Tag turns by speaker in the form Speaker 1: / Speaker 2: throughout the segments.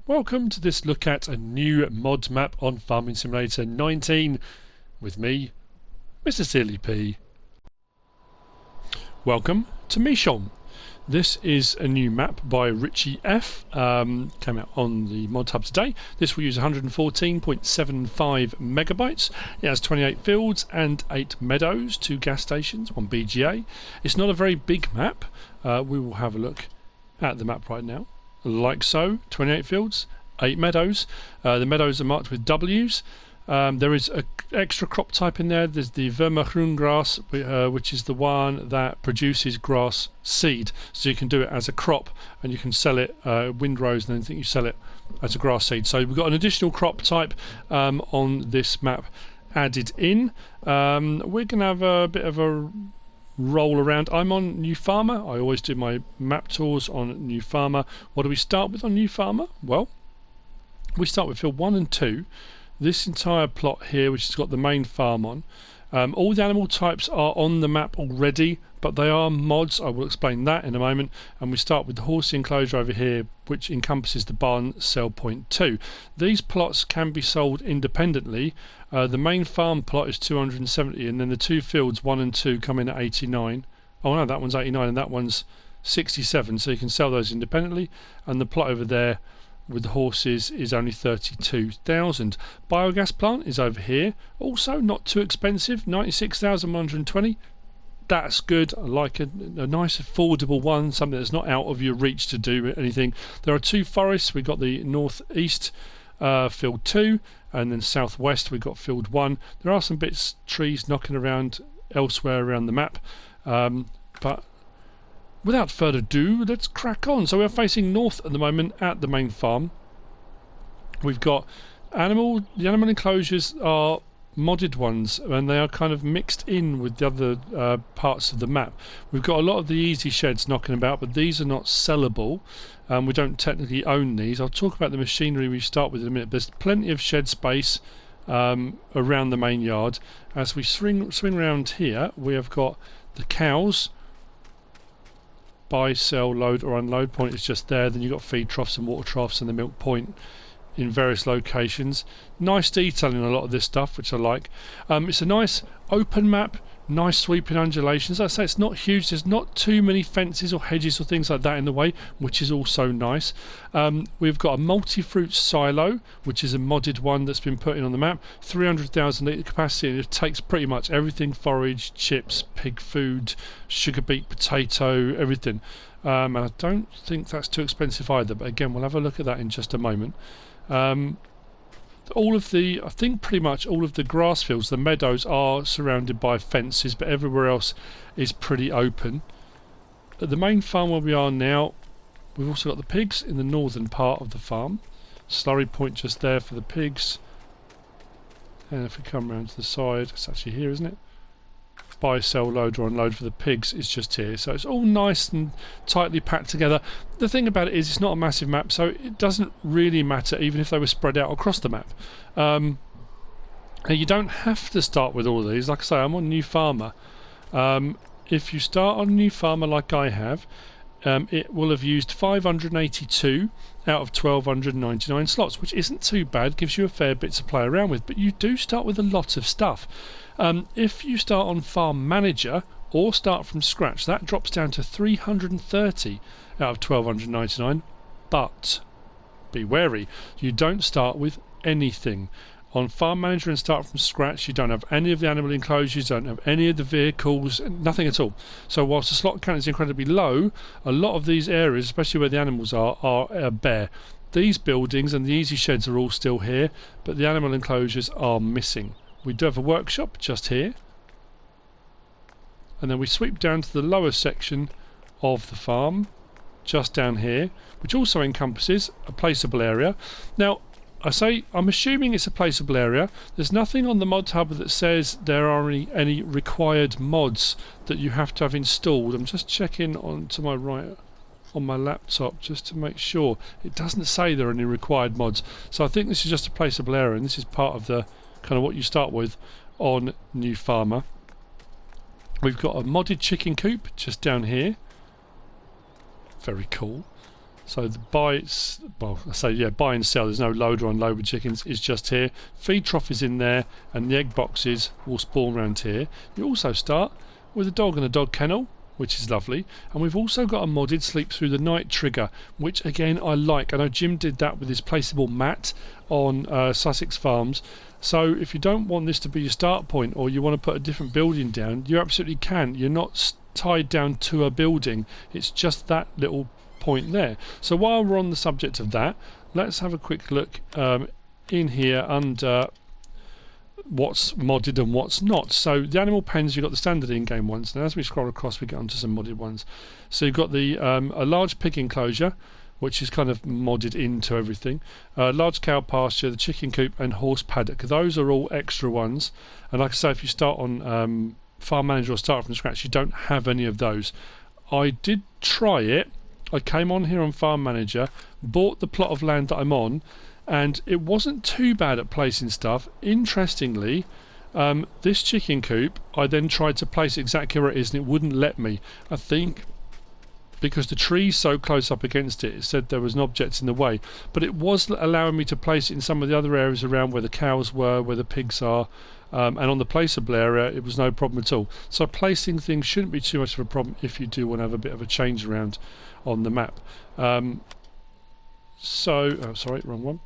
Speaker 1: Welcome to this look at a new mod map on Farming Simulator 19 with me, MrSealyp. Welcome to MICHAMP. This is a new map by RitchiF, came out on the Modhub today. This will use 114.75 megabytes. It has 28 fields and 8 meadows, 2 gas stations, 1 BGA. It's not a very big map. We will have a look at the map right now. Like so, 28 fields, 8 meadows. The meadows are marked with W's. There is an extra crop type in there. There's the vermegroen grass, which is the one that produces grass seed. So you can do it as a crop and you can sell it windrows, and then you sell it as a grass seed. So we've got an additional crop type on this map added in. We're going to have a bit of a roll around. I'm on New Farmer. I always do my map tours on New Farmer. What do we start with on New Farmer? Well, we start with field 1 and 2. This entire plot here, which has got the main farm on. All the animal types are on the map already, but they are mods. I will explain that in a moment. And we start with the horse enclosure over here, which encompasses the barn sell point 2. These plots can be sold independently. The main farm plot is 270, and then the two fields 1 and 2 come in at 89. Oh no, that one's 89 and that one's 67, so you can sell those independently. And the plot over there with the horses is only 32,000. Biogas plant is over here, also not too expensive, 96,120. That's good. I like a nice affordable one, something that's not out of your reach to do anything. There are 2 forests. We've got the northeast field 2, and then southwest we've got field 1. There are some bits, trees knocking around elsewhere around the map, but without further ado, let's crack on. So we're facing north at the moment at the main farm. We've got the animal enclosures are modded ones, and they are kind of mixed in with the other parts of the map. We've got a lot of the easy sheds knocking about, but these are not sellable. We don't technically own these. I'll talk about the machinery we start with in a minute. There's plenty of shed space around the main yard. As we swing around here, we have got the cows. Buy, sell, load or unload point is just there. Then you've got feed troughs and water troughs and the milk point in various locations. Nice detail in a lot of this stuff, which I like. It's a nice open map, nice sweeping undulations. As I say, it's not huge. There's not too many fences or hedges or things like that in the way, which is also nice. We've got a multi-fruit silo, which is a modded one that's been put in on the map. 300,000 litre capacity, and it takes pretty much everything: forage, chips, pig food, sugar beet, potato, everything. And I don't think that's too expensive either, but again, we'll have a look at that in just a moment. I think pretty much all of the grass fields, the meadows, are surrounded by fences, but everywhere else is pretty open. At the main farm where we are now, we've also got the pigs in the northern part of the farm. Slurry point just there for the pigs. And if we come around to the side, it's actually here, isn't it? Buy, sell, load or unload for the pigs is just here. So it's all nice and tightly packed together. The thing about it is it's not a massive map, so it doesn't really matter even if they were spread out across the map. You don't have to start with all of these. Like I say, I'm on New Farmer. If you start on New Farmer like I have, it will have used 582 out of 1299 slots, which isn't too bad, gives you a fair bit to play around with, but you do start with a lot of stuff. If you start on Farm Manager or start from scratch, that drops down to 330 out of 1299, but be wary, you don't start with anything. On Farm Manager and start from scratch, you don't have any of the animal enclosures, you don't have any of the vehicles, nothing at all. So whilst the slot count is incredibly low, a lot of these areas, especially where the animals are bare. These buildings and the easy sheds are all still here, but the animal enclosures are missing. We do have a workshop just here, and then we sweep down to the lower section of the farm, just down here, which also encompasses a placeable area. Now, I'm assuming it's a placeable area. There's nothing on the Modhub that says there are any required mods that you have to have installed. I'm just checking on to my right on my laptop just to make sure. It doesn't say there are any required mods. So I think this is just a placeable area, and this is part of the kind of what you start with on New Farmer. We've got a modded chicken coop just down here. Very cool. So the buy, well, I say yeah, buy and sell. There's no load or unload with chickens. Is just here. Feed trough is in there, and the egg boxes will spawn around here. You also start with a dog and a dog kennel, which is lovely. And we've also got a modded sleep through the night trigger, which again I like. I know Jim did that with his placeable mat on Sussex Farms. So if you don't want this to be your start point, or you want to put a different building down, you absolutely can. You're not tied down to a building. It's just that little point there. So while we're on the subject of that, let's have a quick look in here under what's modded and what's not. So the animal pens, you've got the standard in-game ones. Now as we scroll across, we get onto some modded ones. So you've got the a large pig enclosure, which is kind of modded into everything. Large cow pasture, the chicken coop, and horse paddock. Those are all extra ones. And like I say, if you start on Farm Manager or start from scratch, you don't have any of those. I did try it. I came on here on Farm Manager, bought the plot of land that I'm on, and it wasn't too bad at placing stuff. Interestingly, this chicken coop, I then tried to place exactly where it is, and it wouldn't let me. I think because the tree's so close up against it, it said there was an object in the way. But it was allowing me to place it in some of the other areas around where the cows were, where the pigs are, and on the placeable area it was no problem at all. So placing things shouldn't be too much of a problem if you do want to have a bit of a change around on the map. Sorry, wrong one.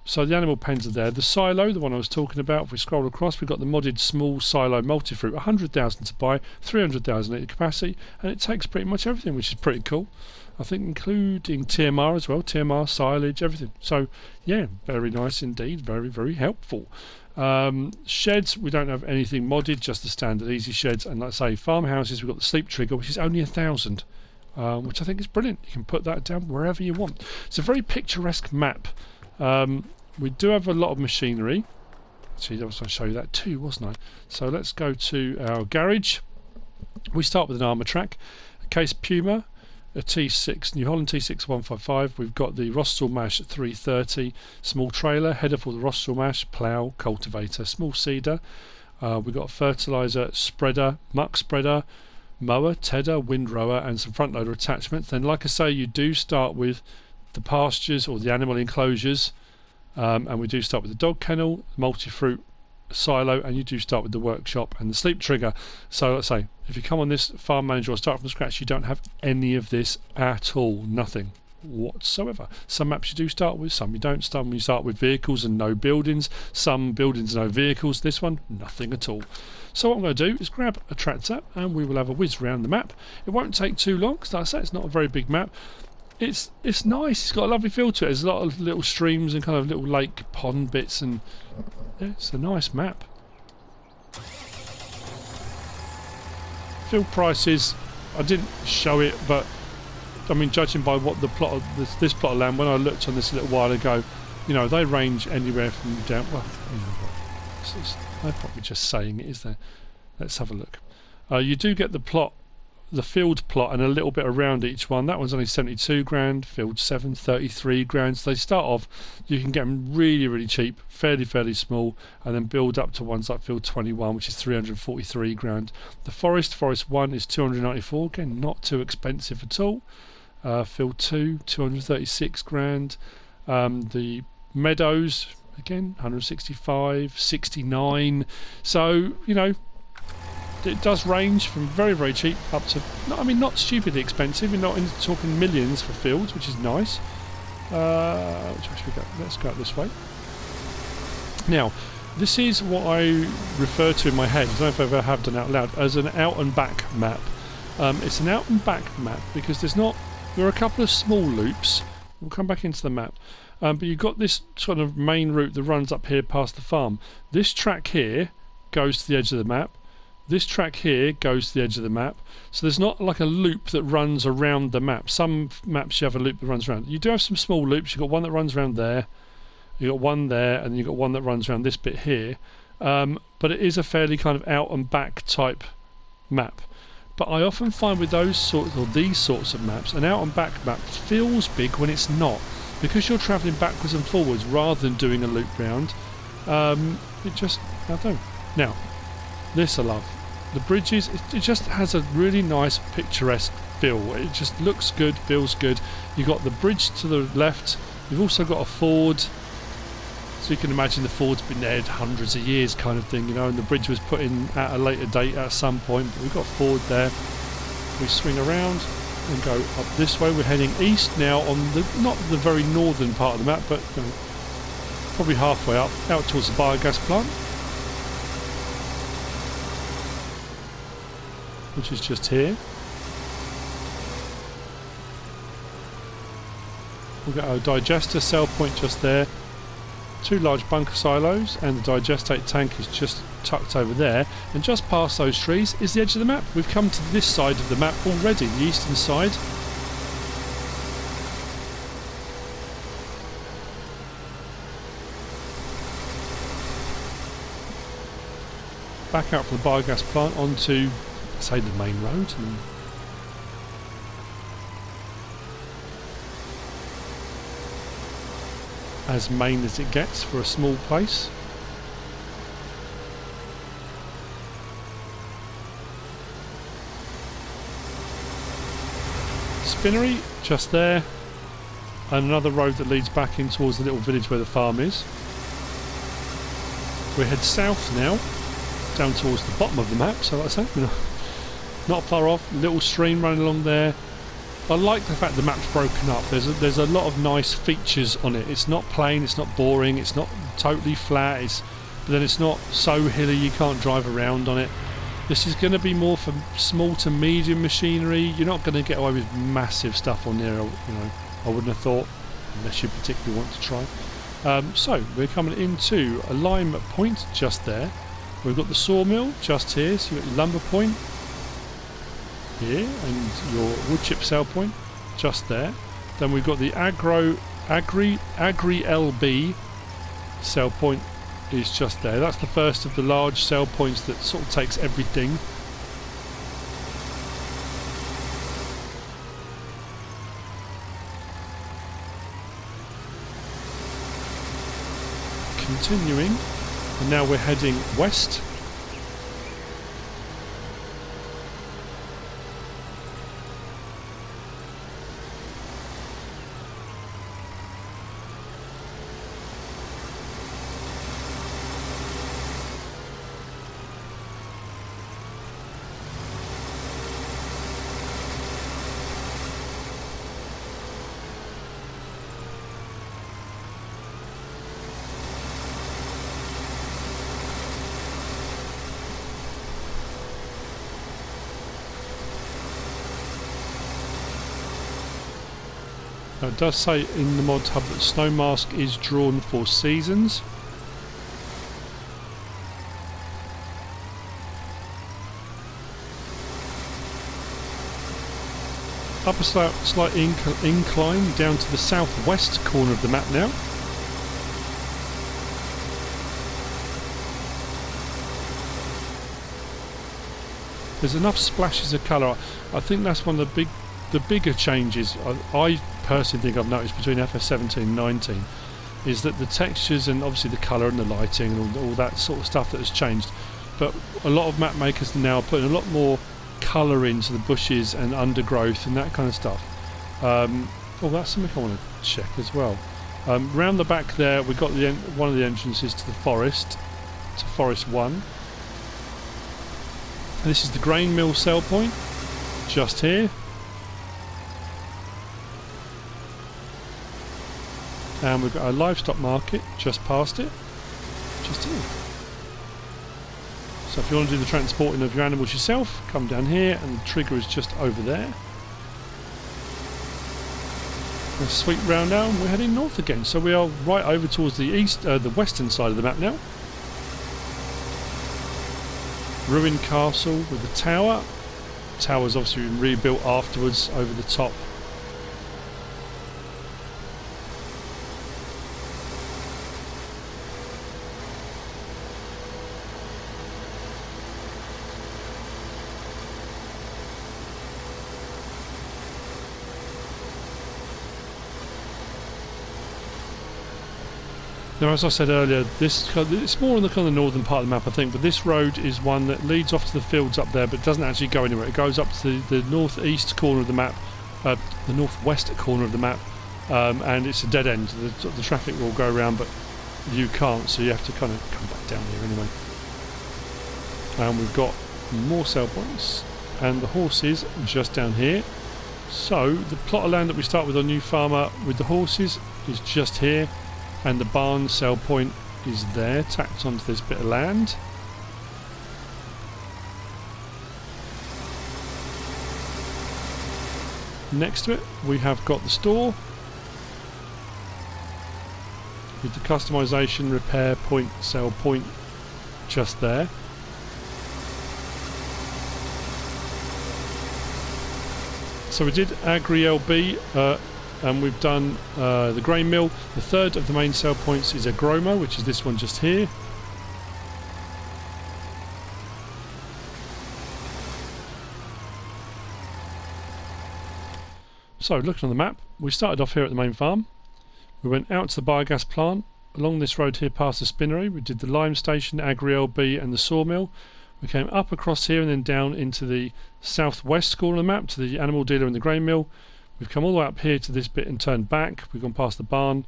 Speaker 1: So the animal pens are there. The silo, the one I was talking about, if we scroll across, we've got the modded small silo multi-fruit, 100,000 to buy, 300,000 litre capacity, and it takes pretty much everything, which is pretty cool. I think including TMR as well, TMR, silage, everything. So yeah, very nice indeed, very, very helpful. Sheds, we don't have anything modded, just the standard easy sheds, and like I say, farmhouses, we've got the sleep trigger, which is only 1,000. Which I think is brilliant. You can put that down wherever you want. It's a very picturesque map. We do have a lot of machinery. Actually, I was going to show you that too, wasn't I? So let's go to our garage. We start with an armour track, a Case Puma, a T6, New Holland T6 155. We've got the Rostral Mash 330, small trailer, header for the Rostral Mash, plough, cultivator, small seeder. We've got a fertiliser spreader, muck spreader, mower, tedder, windrower, and some front loader attachments. Then like I say, you do start with the pastures or the animal enclosures, and we do start with the dog kennel, multi-fruit silo, and you do start with the workshop and the sleep trigger. So let's say if you come on this Farm Manager or start from scratch, you don't have any of this at all, nothing whatsoever. Some maps you do start with, some you don't. Some you start with vehicles and no buildings, some buildings and no vehicles. This one, nothing at all. So what I'm going to do is grab a tractor and we will have a whiz around the map. It won't take too long because like I say, it's not a very big map. It's nice, it's got a lovely feel to it. There's a lot of little streams and kind of little lake pond bits, and yeah, it's a nice map. Field prices, I didn't show it, but I mean, judging by what the plot of this plot of land, when I looked on this a little while ago, you know, they range anywhere from down, well, you know, they're probably just saying it, is there? Let's have a look. You do get the plot, the field plot, and a little bit around each one. That one's only 72 grand, field 7, 33 grand. So they start off, you can get them really, really cheap, fairly small, and then build up to ones like field 21, which is 343 grand. The forest 1 is 294, again, not too expensive at all. Field 2, 236 grand. The meadows, again, 165, 69. So, you know, it does range from very, very cheap up to, not stupidly expensive. You're not talking millions for fields, which is nice. Which way should we go? Let's go this way. Now, this is what I refer to in my head, I don't know if I ever have done out loud, as an out and back map. It's an out and back map because there are a couple of small loops. We'll come back into the map. But you've got this sort of main route that runs up here past the farm. This track here goes to the edge of the map. This track here goes to the edge of the map. So there's not like a loop that runs around the map. Some maps you have a loop that runs around. You do have some small loops. You've got one that runs around there. You've got one there, and you've got one that runs around this bit here. But it is a fairly kind of out and back type map. But I often find with these sorts of maps, an out and back map feels big when it's not. Because you're travelling backwards and forwards rather than doing a loop round. It just, I don't know. Now, this I love. The bridges, it just has a really nice picturesque feel. It just looks good, feels good. You've got the bridge to the left. You've also got a ford. So you can imagine the ford's been there hundreds of years kind of thing, you know, and the bridge was put in at a later date at some point. But we've got a ford there. We swing around and go up this way. We're heading east now on the, not the very northern part of the map, but you know, probably halfway up, out towards the biogas plant, which is just here. We've got our digester cell point just there, 2 large bunker silos, and the digestate tank is just tucked over there, and just past those trees is the edge of the map. We've come to this side of the map already, the eastern side. Back out from the biogas plant onto, say, the main road. And as main as it gets for a small place. Spinnery just there, and another road that leads back in towards the little village where the farm is. We head south now, down towards the bottom of the map, so like I say, we're not far off. Little stream running along there. I like the fact the map's broken up. There's a lot of nice features on it. It's not plain, it's not boring, it's not totally flat, but then it's not so hilly you can't drive around on it. This is going to be more for small to medium machinery. You're not going to get away with massive stuff on there, you know, I wouldn't have thought, unless you particularly want to try. So we're coming into a lime point just there. We've got the sawmill just here, so you've got your lumber point here and your wood chip sale point just there. Then we've got the Agri LB sale point is just there. That's the first of the large sale points that sort of takes everything. Continuing, and now we're heading west. Now it does say in the Modhub that Snow Mask is drawn for seasons. Up a slight incline down to the southwest corner of the map now. There's enough splashes of colour. I think that's one of the bigger changes I personally think I've noticed between FS17 and 19 is that the textures and obviously the colour and the lighting and all that sort of stuff that has changed, but a lot of map makers now are putting a lot more colour into the bushes and undergrowth and that kind of stuff. Oh, that's something I want to check as well. Round the back there we've got one of the entrances to the forest, to Forest 1. And this is the grain mill sell point just here. And we've got our livestock market just past it, just here. So if you want to do the transporting of your animals yourself, come down here, and the trigger is just over there. Let's sweep round now, and we're heading north again. So we are right over towards the the western side of the map now. Ruined castle with the tower. The tower's obviously been rebuilt afterwards over the top. Now, as I said earlier, it's more on the kind of northern part of the map, I think, but this road is one that leads off to the fields up there, but doesn't actually go anywhere. It goes up to the northeast corner of the map, the northwest corner of the map, and it's a dead end. The traffic will go around, but you can't, so you have to kind of come back down here anyway. And we've got more sell points, and the horses just down here. So the plot of land that we start with on New Farmer with the horses is just here, and the barn sell point is there, tacked onto this bit of land. Next to it we have got the store with the customization, repair point, sell point just there. So we did Agri LB, and we've done the grain mill. The third of the main sell points is Agroma, which is this one just here. So looking on the map, we started off here at the main farm. We went out to the biogas plant. Along this road here past the spinnery, we did the lime station, Agri LB and the sawmill. We came up across here and then down into the southwest corner of the map to the animal dealer and the grain mill. We've come all the way up here to this bit and turned back. We've gone past the barn,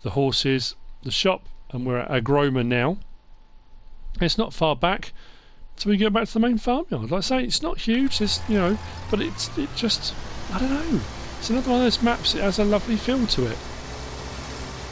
Speaker 1: the horses, the shop, and we're at Agroma now. It's not far back till we get back to the main farmyard. Like I say, it's not huge, it's, you know, but it just, I don't know. It's another one of those maps. It has a lovely feel to it.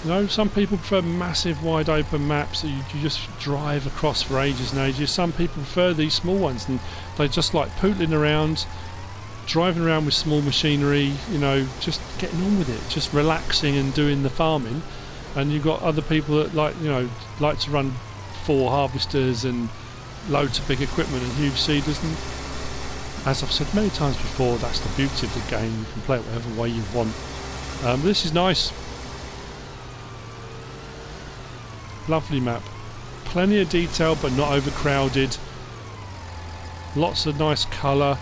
Speaker 1: You know, some people prefer massive, wide open maps that you just drive across for ages and ages. Some people prefer these small ones, and they just like pootling around, driving around with small machinery, you know, just getting on with it, just relaxing and doing the farming. And you've got other people that like to run 4 harvesters and loads of big equipment and huge seeders. And as I've said many times before, that's the beauty of the game. You can play it whatever way you want. This is nice. Lovely map. Plenty of detail, but not overcrowded. Lots of nice colour.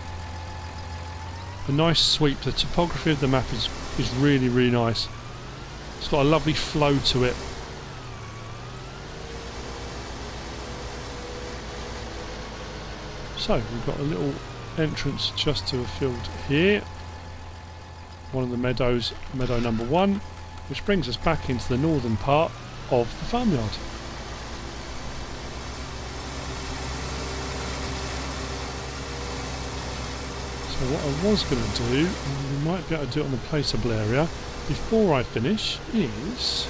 Speaker 1: A nice sweep. The topography of the map is really, really nice. It's got a lovely flow to it. So we've got a little entrance just to a field here. One of the meadows, meadow number 1, which brings us back into the northern part of the farmyard. So what I was going to do, and we might be able to do it on the placeable area before I finish, is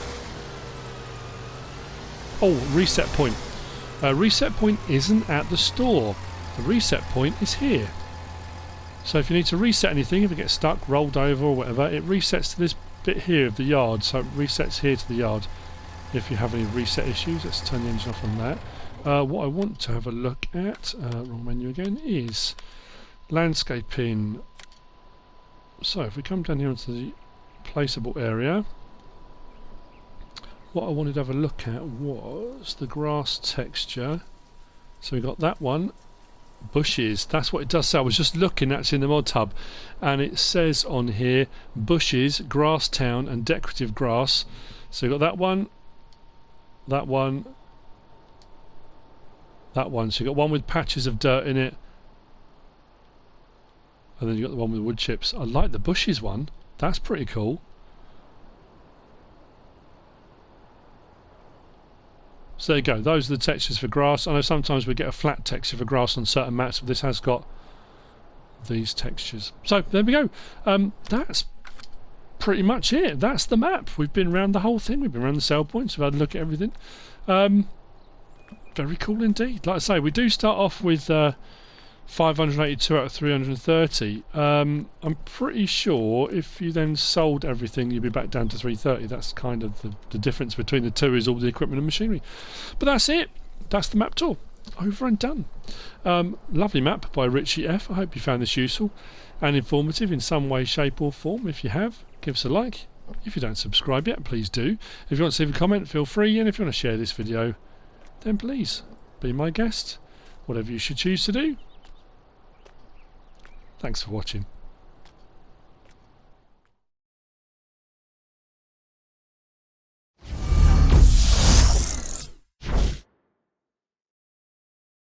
Speaker 1: reset point. Reset point isn't at the store. The reset point is here. So if you need to reset anything, if it gets stuck, rolled over or whatever, it resets to this bit here of the yard. So it resets here to the yard. If you have any reset issues, let's turn the engine off on that. What I want to have a look at, wrong menu again, is landscaping. So if we come down here into the placeable area, what I wanted to have a look at was the grass texture. So we got that one, bushes. That's what it does say. I was just looking actually in the Modhub, and it says on here bushes, grass town, and decorative grass. So we got that one. That one, that one. So you've got one with patches of dirt in it, and then you've got the one with wood chips. I like the bushes one. That's pretty cool. So there you go. Those are the textures for grass. I know sometimes we get a flat texture for grass on certain maps, but this has got these textures. So there we go. That's pretty much it. That's the map. We've been around the whole thing. We've been around the sell points. We've had a look at everything. Very cool indeed. Like I say, we do start off with 582 out of 330. I'm pretty sure if you then sold everything, you'd be back down to 330. That's kind of the difference between the two, is all the equipment and machinery. But that's it. That's the map tour. Over and done. Lovely map by RitchiF. I hope you found this useful and informative in some way, shape or form. If you have, give us a like. If you don't subscribe yet, please do. If you want to leave a comment, feel free. And if you want to share this video, then please be my guest. Whatever you should choose to do. Thanks for watching.